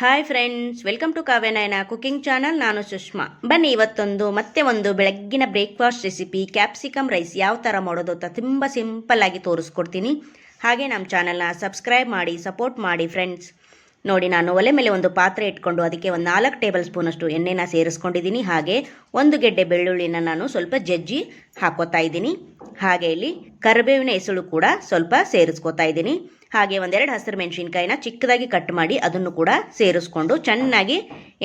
Hi friends, welcome to Kavyanayana cooking channel. ನಾನು ಸುಷ್ಮಾ. ಬನ್ನಿ ಇವತ್ತೊಂದು ಮತ್ತೆ ಬೆಳಗ್ಗಿನ ಬ್ರೇಕ್ಫಾಸ್ಟ್ ರೆಸಿಪಿ ಕ್ಯಾಪ್ಸಿಕಮ್ ರೈಸ್ ಯಾವ ಥರ ಮಾಡೋದು ಅಂತ ತುಂಬ ಸಿಂಪಲ್ ಆಗಿ ತೋರಿಸ್ಕೊಡ್ತೀನಿ. ಹಾಗೆ ನಮ್ಮ ಚಾನಲ್ನ ಸಬ್ಸ್ಕ್ರೈಬ್ ಮಾಡಿ ಸಪೋರ್ಟ್ ಮಾಡಿ ಫ್ರೆಂಡ್ಸ್. ನೋಡಿ, ನಾನು ಒಲೆ ಮೇಲೆ ಒಂದು ಪಾತ್ರೆ ಇಟ್ಕೊಂಡು ಅದಕ್ಕೆ ಒಂದು 4 ಟೇಬಲ್ ಸ್ಪೂನಷ್ಟು ಎಣ್ಣೆನ ಸೇರಿಸ್ಕೊಂಡಿದ್ದೀನಿ. ಹಾಗೆ 1 ಗೆಡ್ಡೆ ಬೆಳ್ಳುಳ್ಳಿನ ನಾನು ಸ್ವಲ್ಪ ಜಜ್ಜಿ ಹಾಕೋತಾ ಇದ್ದೀನಿ. ಹಾಗೆ ಇಲ್ಲಿ ಕರಿಬೇವಿನ ಎಸಳು ಕೂಡ ಸ್ವಲ್ಪ ಸೇರಿಸ್ಕೋತಾ ಇದ್ದೀನಿ. ಹಾಗೆ 1-2 ಹಸಿರು ಮೆಣಸಿನ್ಕಾಯಿನ ಚಿಕ್ಕದಾಗಿ ಕಟ್ ಮಾಡಿ ಅದನ್ನು ಕೂಡ ಸೇರಿಸ್ಕೊಂಡು ಚೆನ್ನಾಗಿ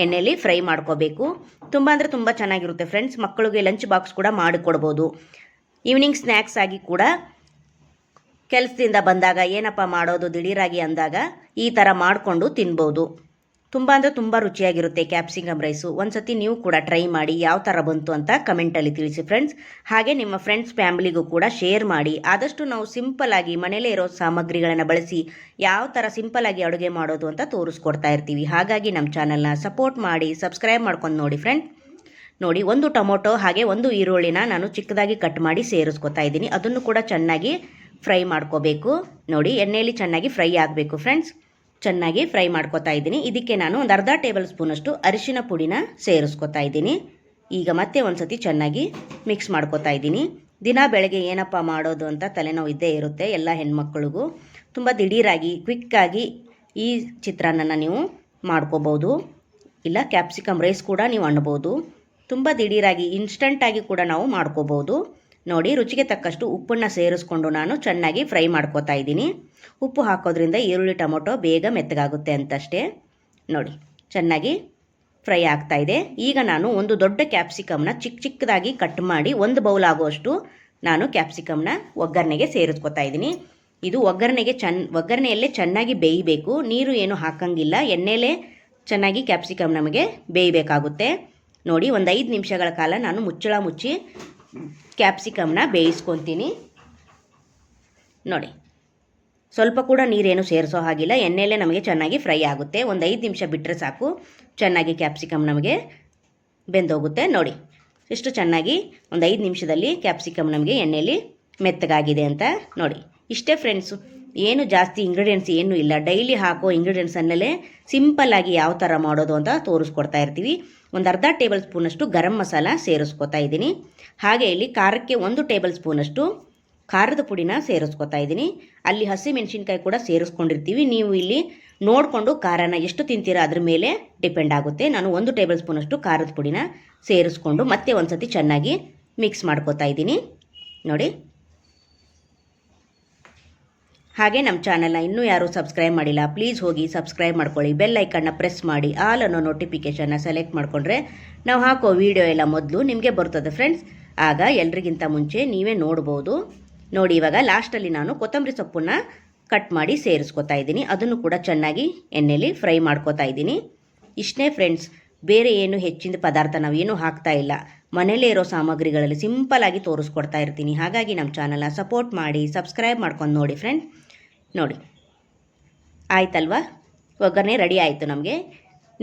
ಎಣ್ಣೆಯಲ್ಲಿ ಫ್ರೈ ಮಾಡ್ಕೋಬೇಕು. ತುಂಬ ಅಂದರೆ ತುಂಬ ಚೆನ್ನಾಗಿರುತ್ತೆ ಫ್ರೆಂಡ್ಸ್. ಮಕ್ಕಳಿಗೆ ಲಂಚ್ ಬಾಕ್ಸ್ ಕೂಡ ಮಾಡಿಕೊಡ್ಬೋದು. ಈವ್ನಿಂಗ್ ಸ್ನ್ಯಾಕ್ಸ್ ಆಗಿ ಕೂಡ ಕೆಲಸದಿಂದ ಬಂದಾಗ ಏನಪ್ಪ ಮಾಡೋದು ದಿಢೀರಾಗಿ ಅಂದಾಗ ಈ ಥರ ಮಾಡಿಕೊಂಡು ತಿನ್ಬೋದು. ತುಂಬ ಅಂದರೆ ತುಂಬ ರುಚಿಯಾಗಿರುತ್ತೆ ಕ್ಯಾಪ್ಸಿಕಮ್ ರೈಸು. ಒಂದು ಸತಿ ನೀವು ಕೂಡ ಟ್ರೈ ಮಾಡಿ ಯಾವ ಥರ ಬಂತು ಅಂತ ಕಮೆಂಟಲ್ಲಿ ತಿಳಿಸಿ ಫ್ರೆಂಡ್ಸ್. ಹಾಗೆ ನಿಮ್ಮ ಫ್ರೆಂಡ್ಸ್ ಫ್ಯಾಮಿಲಿಗೂ ಕೂಡ ಶೇರ್ ಮಾಡಿ. ಆದಷ್ಟು ನಾವು ಸಿಂಪಲ್ಲಾಗಿ ಮನೇಲೇ ಇರೋ ಸಾಮಗ್ರಿಗಳನ್ನು ಬಳಸಿ ಯಾವ ಥರ ಸಿಂಪಲ್ಲಾಗಿ ಅಡುಗೆ ಮಾಡೋದು ಅಂತ ತೋರಿಸ್ಕೊಡ್ತಾ ಇರ್ತೀವಿ. ಹಾಗಾಗಿ ನಮ್ಮ ಚಾನಲ್ನ ಸಪೋರ್ಟ್ ಮಾಡಿ ಸಬ್ಸ್ಕ್ರೈಬ್ ಮಾಡ್ಕೊಂಡು ನೋಡಿ ಫ್ರೆಂಡ್. ನೋಡಿ, 1 ಟೊಮೊಟೊ ಹಾಗೆ 1 ಈರುಳ್ಳಿನ ನಾನು ಚಿಕ್ಕದಾಗಿ ಕಟ್ ಮಾಡಿ ಸೇರಿಸ್ಕೊತಾ ಇದ್ದೀನಿ. ಅದನ್ನು ಕೂಡ ಚೆನ್ನಾಗಿ ಫ್ರೈ ಮಾಡ್ಕೋಬೇಕು. ನೋಡಿ, ಎಣ್ಣೆಯಲ್ಲಿ ಚೆನ್ನಾಗಿ ಫ್ರೈ ಆಗಬೇಕು ಫ್ರೆಂಡ್ಸ್. ಚೆನ್ನಾಗಿ ಫ್ರೈ ಮಾಡ್ಕೋತಾ ಇದ್ದೀನಿ. ಇದಕ್ಕೆ ನಾನು ಒಂದು ಅರ್ಧ ಟೇಬಲ್ ಸ್ಪೂನಷ್ಟು ಅರಿಶಿನ ಪುಡಿನ ಸೇರಿಸ್ಕೊತಾ ಇದ್ದೀನಿ. ಈಗ ಮತ್ತೆ ಒಂದು ಸತಿ ಚೆನ್ನಾಗಿ ಮಿಕ್ಸ್ ಮಾಡ್ಕೋತಾ ಇದ್ದೀನಿ. ದಿನ ಬೆಳಗ್ಗೆ ಏನಪ್ಪ ಮಾಡೋದು ಅಂತ ತಲೆನೋವು ಇದ್ದೇ ಇರುತ್ತೆ ಎಲ್ಲ ಹೆಣ್ಮಕ್ಳಿಗೂ. ತುಂಬ ದಿಢೀರಾಗಿ ಕ್ವಿಕ್ಕಾಗಿ ಈ ಚಿತ್ರಾನ್ನ ನೀವು ಮಾಡ್ಕೋಬೋದು. ಇಲ್ಲ ಕ್ಯಾಪ್ಸಿಕಮ್ ರೈಸ್ ಕೂಡ ನೀವು ಅಣ್ಬೋದು. ತುಂಬ ದಿಢೀರಾಗಿ ಇನ್ಸ್ಟಂಟಾಗಿ ಕೂಡ ನಾವು ಮಾಡ್ಕೋಬೋದು. ನೋಡಿ, ರುಚಿಗೆ ತಕ್ಕಷ್ಟು ಉಪ್ಪನ್ನು ಸೇರಿಸ್ಕೊಂಡು ನಾನು ಚೆನ್ನಾಗಿ ಫ್ರೈ ಮಾಡ್ಕೋತಾ ಇದ್ದೀನಿ. ಉಪ್ಪು ಹಾಕೋದ್ರಿಂದ ಈರುಳ್ಳಿ ಟೊಮೊಟೊ ಬೇಗ ಮೆತ್ತಗಾಗುತ್ತೆ ಅಂತಷ್ಟೇ. ನೋಡಿ, ಚೆನ್ನಾಗಿ ಫ್ರೈ ಆಗ್ತಾ ಇದೆ. ಈಗ ನಾನು ಒಂದು ದೊಡ್ಡ ಕ್ಯಾಪ್ಸಿಕಮ್ನ ಚಿಕ್ಕದಾಗಿ ಕಟ್ ಮಾಡಿ 1 ಬೌಲ್ ಆಗುವಷ್ಟು ನಾನು ಕ್ಯಾಪ್ಸಿಕಮ್ನ ಒಗ್ಗರಣೆಗೆ ಸೇರಿಸ್ಕೊತಾ ಇದ್ದೀನಿ. ಇದು ಒಗ್ಗರಣೆಯಲ್ಲೇ ಚೆನ್ನಾಗಿ ಬೇಯಬೇಕು. ನೀರು ಏನು ಹಾಕಂಗಿಲ್ಲ, ಎಣ್ಣೆಲೇ ಚೆನ್ನಾಗಿ ಕ್ಯಾಪ್ಸಿಕಮ್ ನಮಗೆ ಬೇಯಬೇಕಾಗುತ್ತೆ. ನೋಡಿ, ಒಂದು 5 ನಿಮಿಷಗಳ ಕಾಲ ನಾನು ಮುಚ್ಚಳ ಮುಚ್ಚಿ ಕ್ಯಾಪ್ಸಿಕಮ್ನ ಬೇಯಿಸ್ಕೊತೀನಿ. ನೋಡಿ, ಸ್ವಲ್ಪ ಕೂಡ ನೀರೇನು ಸೇರಿಸೋ ಹಾಗಿಲ್ಲ, ಎಣ್ಣೆಯಲ್ಲೇ ನಮಗೆ ಚೆನ್ನಾಗಿ ಫ್ರೈ ಆಗುತ್ತೆ. ಒಂದು 5 ನಿಮಿಷ ಬಿಟ್ಟರೆ ಸಾಕು, ಚೆನ್ನಾಗಿ ಕ್ಯಾಪ್ಸಿಕಮ್ ನಮಗೆ ಬೆಂದೋಗುತ್ತೆ. ನೋಡಿ, ಎಷ್ಟು ಚೆನ್ನಾಗಿ ಒಂದು 5 ನಿಮಿಷದಲ್ಲಿ ಕ್ಯಾಪ್ಸಿಕಮ್ ನಮಗೆ ಎಣ್ಣೆಯಲ್ಲಿ ಮೆತ್ತಗಾಗಿದೆ ಅಂತ. ನೋಡಿ, ಇಷ್ಟೇ ಫ್ರೆಂಡ್ಸು, ಏನು ಜಾಸ್ತಿ ಇಂಗ್ರೀಡಿಯೆಂಟ್ಸ್ ಏನೂ ಇಲ್ಲ. ಡೈಲಿ ಹಾಕೋ ಇಂಗ್ರೀಡಿಯೆಂಟ್ಸನ್ನಲ್ಲೇ ಸಿಂಪಲ್ಲಾಗಿ ಯಾವ ಥರ ಮಾಡೋದು ಅಂತ ತೋರಿಸ್ಕೊಡ್ತಾ ಇರ್ತೀವಿ. ಒಂದು ಅರ್ಧ ಟೇಬಲ್ ಸ್ಪೂನಷ್ಟು ಗರಂ ಮಸಾಲ ಸೇರಿಸ್ಕೊತಾ ಇದ್ದೀನಿ. ಹಾಗೆ ಇಲ್ಲಿ ಖಾರಕ್ಕೆ 1 ಟೇಬಲ್ ಸ್ಪೂನಷ್ಟು ಖಾರದ ಪುಡಿನ ಸೇರಿಸ್ಕೊತಾ ಇದ್ದೀನಿ. ಅಲ್ಲಿ ಹಸಿ ಮೆಣಸಿನ್ಕಾಯಿ ಕೂಡ ಸೇರಿಸ್ಕೊಂಡಿರ್ತೀವಿ. ನೀವು ಇಲ್ಲಿ ನೋಡಿಕೊಂಡು ಖಾರನ ಎಷ್ಟು ತಿಂತೀರಾ ಅದ್ರ ಮೇಲೆ ಡಿಪೆಂಡ್ ಆಗುತ್ತೆ. ನಾನು 1 ಟೇಬಲ್ ಸ್ಪೂನಷ್ಟು ಖಾರದ ಪುಡಿನ ಸೇರಿಸ್ಕೊಂಡು ಮತ್ತೆ ಒಂದು ಸತಿ ಚೆನ್ನಾಗಿ ಮಿಕ್ಸ್ ಮಾಡ್ಕೋತಾ ಇದ್ದೀನಿ. ನೋಡಿ, ಹಾಗೆ ನಮ್ಮ ಚಾನಲ್ನ ಇನ್ನೂ ಯಾರೂ ಸಬ್ಸ್ಕ್ರೈಬ್ ಮಾಡಿಲ್ಲ, ಪ್ಲೀಸ್ ಹೋಗಿ ಸಬ್ಸ್ಕ್ರೈಬ್ ಮಾಡ್ಕೊಳ್ಳಿ. ಬೆಲ್ ಐಕನ್ನ ಪ್ರೆಸ್ ಮಾಡಿ ಆಲ್ ಅನ್ನೋ ನೋಟಿಫಿಕೇಷನ್ನ ಸೆಲೆಕ್ಟ್ ಮಾಡಿಕೊಂಡ್ರೆ ನಾವು ಹಾಕೋ ವಿಡಿಯೋ ಎಲ್ಲ ಮೊದಲು ನಿಮಗೆ ಬರ್ತದೆ ಫ್ರೆಂಡ್ಸ್. ಆಗ ಎಲ್ರಿಗಿಂತ ಮುಂಚೆ ನೀವೇ ನೋಡ್ಬೋದು. ನೋಡಿ, ಇವಾಗ ಲಾಸ್ಟಲ್ಲಿ ನಾನು ಕೊತ್ತಂಬರಿ ಸೊಪ್ಪನ್ನು ಕಟ್ ಮಾಡಿ ಸೇರಿಸ್ಕೊತಾ ಇದ್ದೀನಿ. ಅದನ್ನು ಕೂಡ ಚೆನ್ನಾಗಿ ಎಣ್ಣೆಯಲ್ಲಿ ಫ್ರೈ ಮಾಡ್ಕೋತಾ ಇದ್ದೀನಿ. ಇಷ್ಟೇ ಫ್ರೆಂಡ್ಸ್, ಬೇರೆ ಏನು ಹೆಚ್ಚಿನ ಪದಾರ್ಥ ನಾವೇನು ಹಾಕ್ತಾ ಇಲ್ಲ. ಮನೇಲೇ ಇರೋ ಸಾಮಗ್ರಿಗಳಲ್ಲಿ ಸಿಂಪಲ್ಲಾಗಿ ತೋರಿಸ್ಕೊಡ್ತಾ ಇರ್ತೀನಿ. ಹಾಗಾಗಿ ನಮ್ಮ ಚಾನಲ್ನ ಸಪೋರ್ಟ್ ಮಾಡಿ ಸಬ್ಸ್ಕ್ರೈಬ್ ಮಾಡ್ಕೊಂಡು ನೋಡಿ ಫ್ರೆಂಡ್ಸ್. ನೋಡಿ, ಆಯ್ತಲ್ವಾ, ಒಗ್ಗರಣೆ ರೆಡಿ ಆಯಿತು ನಮಗೆ.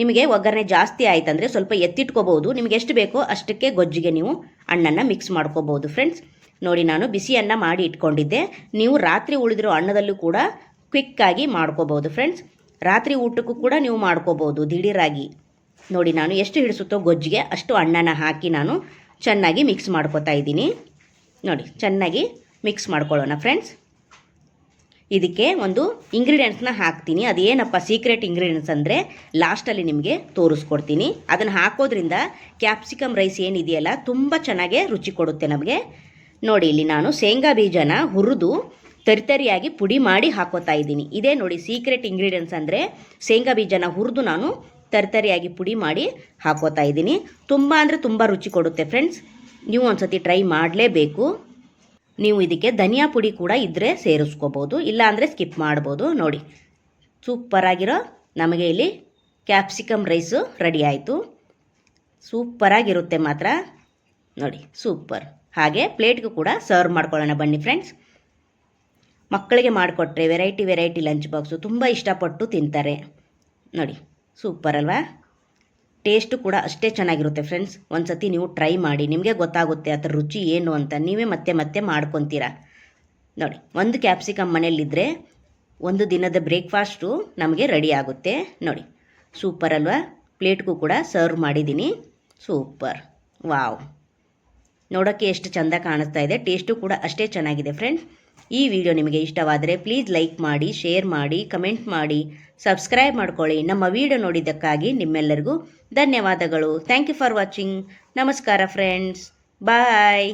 ನಿಮಗೆ ಒಗ್ಗರಣೆ ಜಾಸ್ತಿ ಆಯ್ತಂದರೆ ಸ್ವಲ್ಪ ಎತ್ತಿಟ್ಕೋಬೋದು. ನಿಮಗೆ ಎಷ್ಟು ಬೇಕೋ ಅಷ್ಟಕ್ಕೆ ಗೊಜ್ಜಿಗೆ ನೀವು ಹಣ್ಣನ್ನು ಮಿಕ್ಸ್ ಮಾಡ್ಕೋಬೋದು ಫ್ರೆಂಡ್ಸ್. ನೋಡಿ, ನಾನು ಬಿಸಿ ಅನ್ನ ಮಾಡಿ ಇಟ್ಕೊಂಡಿದ್ದೆ. ನೀವು ರಾತ್ರಿ ಉಳಿದಿರೋ ಅನ್ನದಲ್ಲೂ ಕೂಡ ಕ್ವಿಕ್ಕಾಗಿ ಮಾಡ್ಕೋಬೋದು ಫ್ರೆಂಡ್ಸ್. ರಾತ್ರಿ ಊಟಕ್ಕೂ ಕೂಡ ನೀವು ಮಾಡ್ಕೋಬೋದು ದಿಢೀರಾಗಿ. ನೋಡಿ, ನಾನು ಎಷ್ಟು ಹಿಡಿಸುತ್ತೋ ಗೊಜ್ಜಿಗೆ ಅಷ್ಟು ಅನ್ನನ ಹಾಕಿ ನಾನು ಚೆನ್ನಾಗಿ ಮಿಕ್ಸ್ ಮಾಡ್ಕೋತಾ ಇದ್ದೀನಿ. ನೋಡಿ, ಚೆನ್ನಾಗಿ ಮಿಕ್ಸ್ ಮಾಡ್ಕೊಳ್ಳೋಣ ಫ್ರೆಂಡ್ಸ್. ಇದಕ್ಕೆ ಒಂದು ಇಂಗ್ರೀಡಿಯೆಂಟ್ಸ್ನ ಹಾಕ್ತೀನಿ. ಅದೇನಪ್ಪ ಸೀಕ್ರೆಟ್ ಇಂಗ್ರೀಡಿಯೆಂಟ್ಸ್ ಅಂದರೆ ಲಾಸ್ಟಲ್ಲಿ ನಿಮಗೆ ತೋರಿಸ್ಕೊಡ್ತೀನಿ. ಅದನ್ನು ಹಾಕೋದ್ರಿಂದ ಕ್ಯಾಪ್ಸಿಕಮ್ ರೈಸ್ ಏನಿದೆಯಲ್ಲ ತುಂಬ ಚೆನ್ನಾಗೇ ರುಚಿ ಕೊಡುತ್ತೆ ನಮಗೆ. ನೋಡಿ, ಇಲ್ಲಿ ನಾನು ಶೇಂಗಾ ಬೀಜನ ಹುರಿದು ತರಿತರಿಯಾಗಿ ಪುಡಿ ಮಾಡಿ ಹಾಕೋತಾ ಇದ್ದೀನಿ. ಇದೇ ನೋಡಿ ಸೀಕ್ರೆಟ್ ಇಂಗ್ರೀಡಿಯೆಂಟ್ಸ್ ಅಂದರೆ ಶೇಂಗಾ ಬೀಜನ ಹುರಿದು ನಾನು ತರಿತರಿಯಾಗಿ ಪುಡಿ ಮಾಡಿ ಹಾಕೋತಾ ಇದ್ದೀನಿ. ತುಂಬ ಅಂದರೆ ತುಂಬ ರುಚಿ ಕೊಡುತ್ತೆ ಫ್ರೆಂಡ್ಸ್. ನೀವು ಒಂದು ಸತಿ ಟ್ರೈ ಮಾಡಲೇಬೇಕು. ನೀವು ಇದಕ್ಕೆ ಧನಿಯಾ ಪುಡಿ ಕೂಡ ಇದ್ದರೆ ಸೇರಿಸ್ಕೋಬೋದು, ಇಲ್ಲ ಅಂದರೆ ಸ್ಕಿಪ್ ಮಾಡ್ಬೋದು. ನೋಡಿ, ಸೂಪರಾಗಿರೋ ನಮಗೆ ಇಲ್ಲಿ ಕ್ಯಾಪ್ಸಿಕಮ್ ರೈಸು ರೆಡಿ ಆಯಿತು. ಸೂಪರಾಗಿರುತ್ತೆ ಮಾತ್ರ. ನೋಡಿ, ಸೂಪರ್. ಹಾಗೆ ಪ್ಲೇಟ್ಗೂ ಕೂಡ ಸರ್ವ್ ಮಾಡ್ಕೊಳ್ಳೋಣ ಬನ್ನಿ ಫ್ರೆಂಡ್ಸ್. ಮಕ್ಕಳಿಗೆ ಮಾಡಿಕೊಟ್ರೆ ವೆರೈಟಿ ಲಂಚ್ ಬಾಕ್ಸು ತುಂಬ ಇಷ್ಟಪಟ್ಟು ತಿಂತಾರೆ. ನೋಡಿ, ಸೂಪರ್ ಅಲ್ವಾ? ಟೇಸ್ಟು ಕೂಡ ಅಷ್ಟೇ ಚೆನ್ನಾಗಿರುತ್ತೆ ಫ್ರೆಂಡ್ಸ್. ಒಂದು ಸತಿ ನೀವು ಟ್ರೈ ಮಾಡಿ, ನಿಮಗೆ ಗೊತ್ತಾಗುತ್ತೆ ಅದರ ರುಚಿ ಏನು ಅಂತ. ನೀವೇ ಮತ್ತೆ ಮಾಡ್ಕೊತೀರಾ. ನೋಡಿ, 1 ಕ್ಯಾಪ್ಸಿಕಮ್ ಮನೆಯಲ್ಲಿದ್ದರೆ 1 ದಿನದ ಬ್ರೇಕ್ಫಾಸ್ಟು ನಮಗೆ ರೆಡಿ ಆಗುತ್ತೆ. ನೋಡಿ, ಸೂಪರ್ ಅಲ್ವಾ? ಪ್ಲೇಟ್ಗೂ ಕೂಡ ಸರ್ವ್ ಮಾಡಿದ್ದೀನಿ. Super, wow! ನೋಡೋಕ್ಕೆ ಎಷ್ಟು ಚೆಂದ ಕಾಣಿಸ್ತಾ ಇದೆ, ಟೇಸ್ಟು ಕೂಡ ಅಷ್ಟೇ ಚೆನ್ನಾಗಿದೆ ಫ್ರೆಂಡ್ಸ್. ಈ ವಿಡಿಯೋ ನಿಮಗೆ ಇಷ್ಟವಾದರೆ ಪ್ಲೀಸ್ ಲೈಕ್ ಮಾಡಿ, ಶೇರ್ ಮಾಡಿ, ಕಮೆಂಟ್ ಮಾಡಿ, ಸಬ್ಸ್ಕ್ರೈಬ್ ಮಾಡ್ಕೊಳ್ಳಿ. ನಮ್ಮ ವಿಡಿಯೋ ನೋಡಿದ್ದಕ್ಕಾಗಿ ನಿಮ್ಮೆಲ್ಲರಿಗೂ ಧನ್ಯವಾದಗಳು. Thank you for watching. ನಮಸ್ಕಾರ ಫ್ರೆಂಡ್ಸ್, ಬಾಯ್.